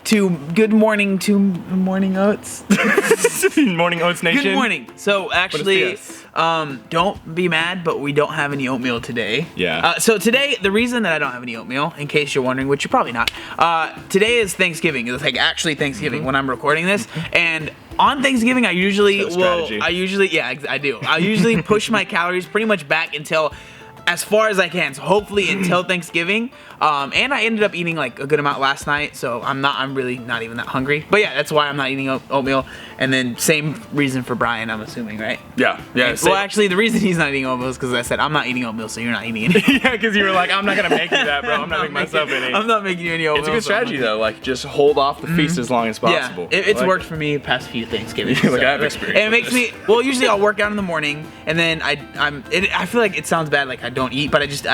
Good morning to Morning Oats. Morning Oats Nation. Good morning. So actually, don't be mad, but we don't have any oatmeal today. Yeah. So today, the reason that I don't have any oatmeal, in case you're wondering, which you're probably not, today is Thanksgiving. It's like actually Thanksgiving when I'm recording this, and on Thanksgiving, I usually push my calories pretty much back until as far as I can, so hopefully until Thanksgiving. And I ended up eating like a good amount last night, so I'm really not even that hungry. But yeah, that's why I'm not eating oatmeal. And then same reason for Brian, I'm assuming, right? Yeah. Well, actually, the reason he's not eating oatmeal is because I said I'm not eating oatmeal, so you're not eating any. Yeah, because you were like, I'm not gonna make you that, bro. I'm not making myself any. I'm not making you any oatmeal. It's a good strategy though. Like, just hold off the feast as long as possible. Yeah, it's worked for me past few Thanksgivings. Like, I have experience. And it makes me. Well, usually I'll work out in the morning, and then I feel like it sounds bad, like I don't eat, but I just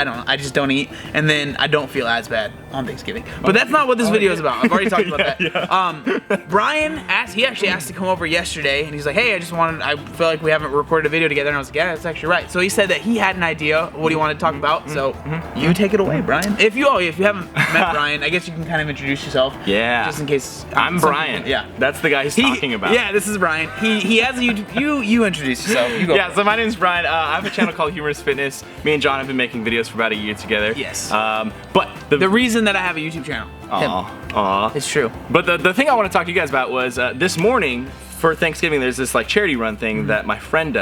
don't eat, and then I don't feel as bad on Thanksgiving. But that's not what this video is about. I've already talked about that. Yeah. Brian actually asked to come over yesterday, and he's like, hey, I feel like we haven't recorded a video together, and I was like, yeah, that's actually right. So he said that he had an idea of what he wanted to talk about, so you take it away, Brian. If you haven't met Brian, I guess you can kind of introduce yourself. Yeah. Just in case. I'm Brian. Yeah. That's the guy he's talking about. Yeah, this is Brian. He has a YouTube. You introduce yourself. You go. Yeah, so my name's Brian. I have a channel called Humorous Fitness. Me and John have been making videos for about a year together. Yes. But the reason that I have a YouTube channel. It's true. But the thing I want to talk to you guys about was this morning for Thanksgiving, there's this like charity run thing that my friend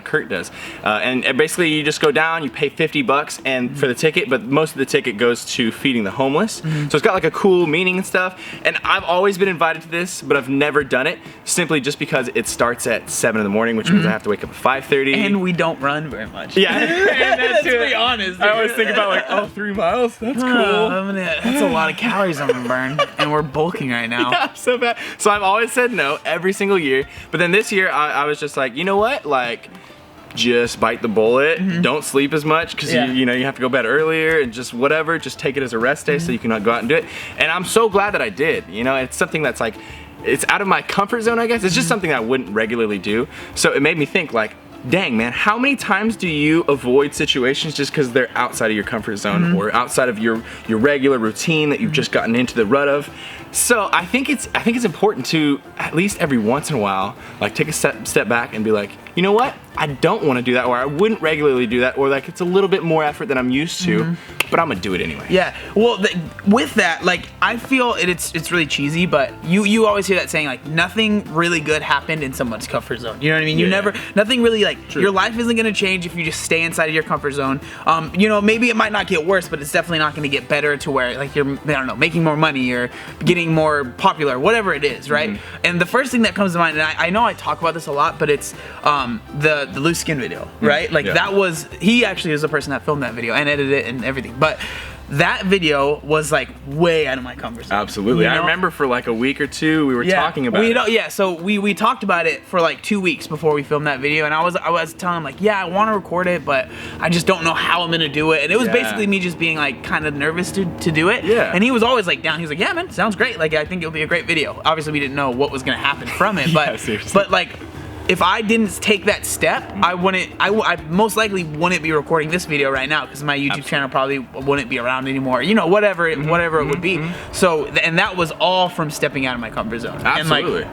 Kurt does. And basically you just go down, you pay $50 and for the ticket, but most of the ticket goes to feeding the homeless. So it's got like a cool meaning and stuff. And I've always been invited to this, but I've never done it simply just because it starts at 7 in the morning, which means I have to wake up at 5:30. And we don't run very much. Yeah. Let's be honest. Dude. I always think about like, 3 miles? That's cool. That's a lot of calories I'm gonna burn. And we're bulking right now. Yeah, so bad. So I've always said no every single year. But then this year I was just like, you know what? Like, just bite the bullet. Don't sleep as much because you have to go bed earlier and just whatever. Just take it as a rest day so you can go out and do it. And I'm so glad that I did. You know, it's something that's like, it's out of my comfort zone, I guess. It's just something I wouldn't regularly do. So it made me think like, dang man, how many times do you avoid situations just because they're outside of your comfort zone or outside of your regular routine that you've just gotten into the rut of? So I think it's important to at least every once in a while like take a step back and be like, you know what? I don't want to do that, or I wouldn't regularly do that, or like it's a little bit more effort than I'm used to, but I'm gonna do it anyway. Yeah. Well, with that, like I feel it's really cheesy, but you always hear that saying like nothing really good happened in someone's comfort zone. You know what I mean? Nothing really like your life isn't gonna change if you just stay inside of your comfort zone. You know, maybe it might not get worse, but it's definitely not gonna get better to where like you're making more money or getting more popular, whatever it is, right? And the first thing that comes to mind, and I know I talk about this a lot, but it's the loose skin video, right? Like that was, he actually is the person that filmed that video and edited it and everything, but that video was like way out of my comfort zone. Absolutely. I remember for like a week or two we were talking about it. Yeah, so we talked about it for like 2 weeks before we filmed that video, and I was telling him like, yeah, I want to record it, but I just don't know how I'm gonna do it. And it was basically me just being like kind of nervous to do it. Yeah. And he was always like down. He was like, yeah man, sounds great. Like I think it'll be a great video. Obviously we didn't know what was gonna happen from it, but like if I didn't take that step, I most likely wouldn't be recording this video right now because my YouTube channel probably wouldn't be around anymore. You know, whatever it would be. So, and that was all from stepping out of my comfort zone. Absolutely.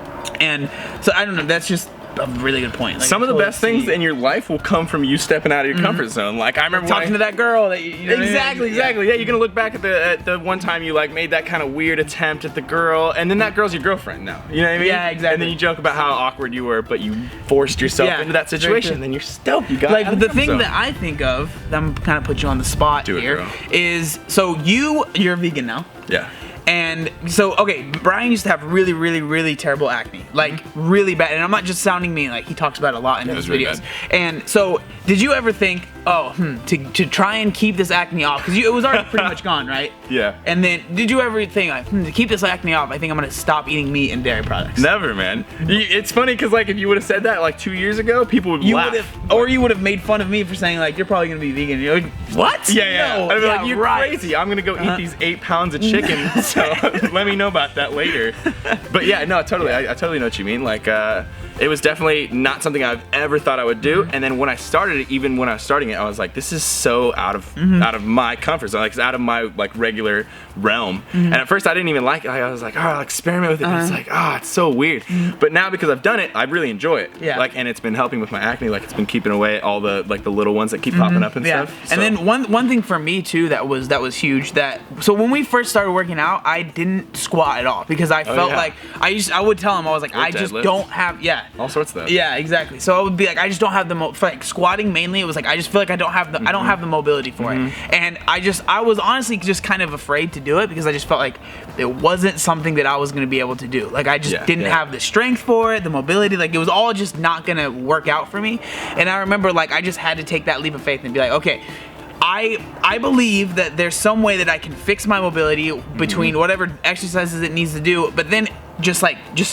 And so I don't know. That's just a really good point. Like, some of the best things in your life will come from you stepping out of your comfort zone. Like I remember talking to that girl that you know exactly. Yeah, you're gonna look back at the one time you like made that kind of weird attempt at the girl, and then that girl's your girlfriend now. You know what I mean? Yeah, exactly. And then you joke about how awkward you were, but you forced yourself into that situation, and then you're stoked you got like out of the thing that I think of. I'm kind of put you on the spot here. Is so you're vegan now. Yeah. And so, okay, Brian used to have really, really, really terrible acne, like really bad. And I'm not just sounding mean, like he talks about it a lot in his videos. And so, did you ever think, to try and keep this acne off, because it was already pretty much gone, right? Yeah. And then, did you ever think, like, to keep this acne off, I think I'm gonna stop eating meat and dairy products? Never, man. It's funny because like if you would have said that like 2 years ago, people would laugh. Or you would have made fun of me for saying like, you're probably gonna be vegan. You're like, what? Yeah. No, I'd be like, you're crazy. I'm gonna go eat these 8 pounds of chicken. So let me know about that later. But yeah, no, totally. I totally know what you mean. Like, it was definitely not something I've ever thought I would do. And then when I started it, even when I was starting it, I was like, this is so out of my comfort zone, like it's out of my like regular realm. And at first I didn't even like it. I was like, oh, I'll experiment with it. And it's like, oh, it's so weird. But now because I've done it, I really enjoy it. Yeah. Like, and it's been helping with my acne. Like, it's been keeping away all the like the little ones that keep popping up and stuff. And So- then one thing for me too that was huge, that so when we first started working out, I didn't squat at all because I felt like I would tell him, I was like, I just deadlifts. don't have all sorts of stuff. Yeah, exactly. So it would be like, I just don't have the for like squatting mainly. It was like, I just feel like I don't have the mobility for it, and I was honestly just kind of afraid to do it because I just felt like it wasn't something that I was gonna be able to do. Like I just didn't have the strength for it, the mobility. Like it was all just not gonna work out for me. And I remember like I just had to take that leap of faith and be like, okay, I believe that there's some way that I can fix my mobility between whatever exercises it needs to do, but then just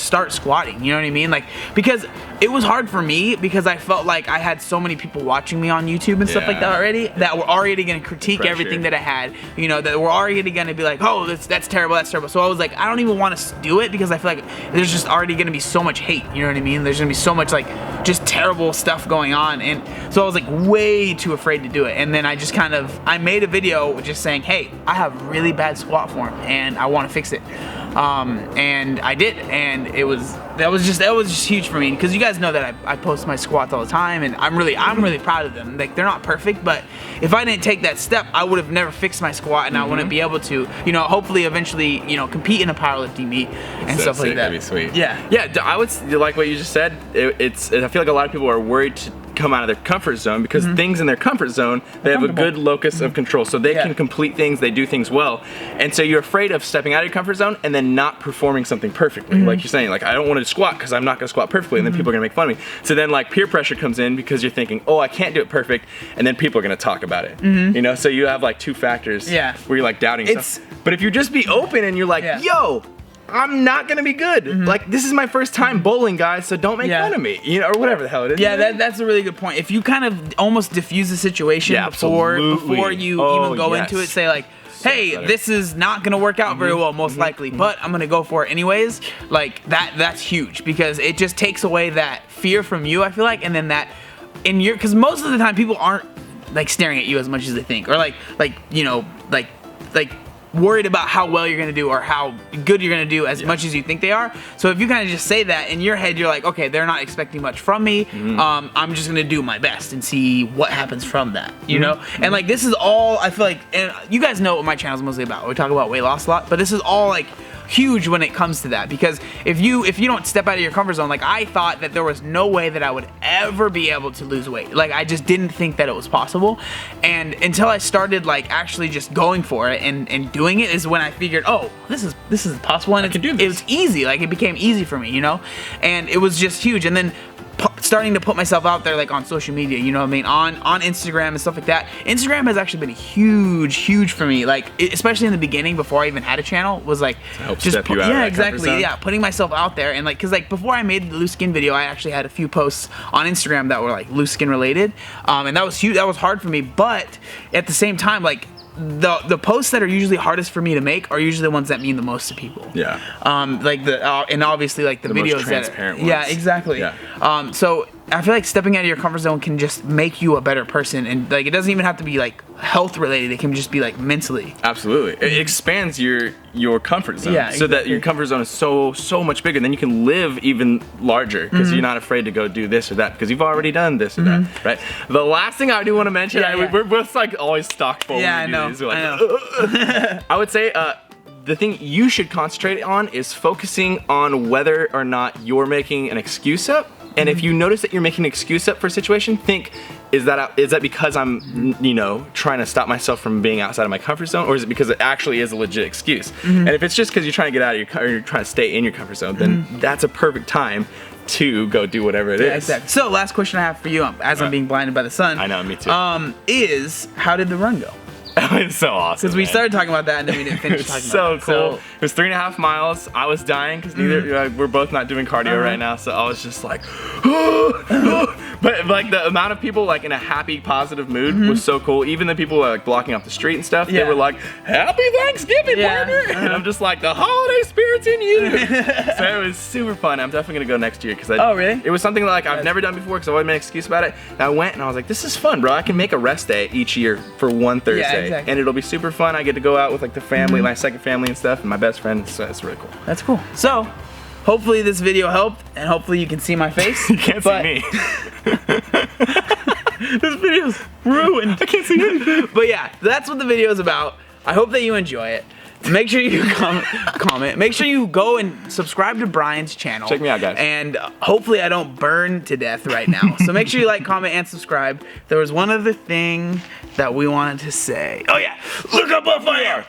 start squatting, you know what I mean? Like, because it was hard for me because I felt like I had so many people watching me on YouTube and stuff like that already, that were already gonna critique everything that I had, you know, that were already gonna be like, oh, that's terrible, that's terrible. So I was like, I don't even want to do it because I feel like there's just already gonna be so much hate, you know what I mean? There's gonna be so much like just terrible stuff going on, and so I was like way too afraid to do it. And then I just I made a video just saying, hey, I have really bad squat form and I want to fix it. And I did, and that was just huge for me because you guys know that I post my squats all the time, and I'm really proud of them. Like, they're not perfect, but if I didn't take that step, I would have never fixed my squat, and I wouldn't be able to, you know, hopefully eventually, you know, compete in a powerlifting meet and stuff like that. That'd be sweet. Yeah. I would like what you just said. I feel like a lot of people are worried to come out of their comfort zone because things in their comfort zone, they have a good locus of control, so they can complete things, they do things well, and so you're afraid of stepping out of your comfort zone and then not performing something perfectly. Like you're saying, like, I don't want to squat because I'm not going to squat perfectly, and then people are going to make fun of me. So then like peer pressure comes in because you're thinking, oh, I can't do it perfect, and then people are going to talk about it. You know, so you have like two factors where you're like doubting stuff. But if you just be open and you're like, yo, I'm not gonna be good. Like, this is my first time bowling, guys, so don't make fun of me, you know, or whatever the hell it is. Yeah, that's a really good point. If you kind of almost diffuse the situation before you even go into it, say like, hey, this is not gonna work out very well, most likely, but I'm gonna go for it anyways. Like that's huge because it just takes away that fear from you, I feel like, and then that in your, because most of the time people aren't like staring at you as much as they think, or like you know, like worried about how well you're gonna do or how good you're gonna do as much as you think they are. So if you kind of just say that in your head, you're like, okay, they're not expecting much from me. I'm just gonna do my best and see what happens from that, you know? And like, this is all, I feel like, and you guys know what my channel is mostly about. We talk about weight loss a lot, but this is all like huge when it comes to that, because if you don't step out of your comfort zone, like I thought that there was no way that I would ever be able to lose weight. Like I just didn't think that it was possible, and until I started like actually just going for it and doing it is when I figured, oh, this is possible, and it was easy. Like it became easy for me, you know, and it was just huge. And then starting to put myself out there, like on social media, you know what I mean, on Instagram and stuff like that. Instagram has actually been huge for me, like especially in the beginning before I even had a channel, was like just step you out of that exactly comfort zone. Yeah, putting myself out there, and like, because like before I made the loose skin video, I actually had a few posts on Instagram that were like loose skin related, and that was huge. That was hard for me, but at the same time, like the posts that are usually hardest for me to make are usually the ones that mean the most to people. Yeah. Like and obviously like the videos most transparent ones. Yeah, ones. exactly. Yeah. So I feel like stepping out of your comfort zone can just make you a better person, and like it doesn't even have to be like health related. It can just be like mentally. Absolutely. It expands your comfort zone, Yeah, so that your comfort zone is so much bigger. Then you can live even larger because you're not afraid to go do this or that because you've already done this or that, right? The last thing I do want to mention, we're both like always stock full. Yeah, I know. Like, I know. I would say the thing you should concentrate on is focusing on whether or not you're making an excuse up. And if you notice that you're making an excuse up for a situation, think, is that because I'm, you know, trying to stop myself from being outside of my comfort zone, or is it because it actually is a legit excuse? And if it's just because you're trying to get out of or you're trying to stay in your comfort zone, then that's a perfect time to go do whatever it is. Exactly. So last question I have for you, as I'm being blinded by the sun. I know, me too. Is how did the run go? It's so awesome. Because we started talking about that and then we didn't finish talking about it. So cool. It was 3.5 miles. I was dying because we're both not doing cardio right now. So I was just like, but But like the amount of people like in a happy, positive mood was so cool. Even the people like blocking off the street and stuff, they were like, "Happy Thanksgiving, partner!" And I'm just like, the holiday spirit's in you. So it was super fun. I'm definitely gonna go next year because Oh, really? It was something that, like I've never done before because I always made an excuse about it. And I went and I was like, this is fun, bro. I can make a rest day each year for one Thursday, exactly. and it'll be super fun. I get to go out with like the family, my second family and stuff, and my best friend. So it's really cool. That's cool. So, hopefully this video helped, and hopefully you can see my face. You can't see me. This video's ruined. I can't see anything. But yeah, that's what the video is about. I hope that you enjoy it. Make sure you comment. Make sure you go and subscribe to Brian's channel. Check me out, guys. And hopefully I don't burn to death right now. So make sure you like, comment, and subscribe. There was one other thing that we wanted to say. Oh yeah, look up on fire.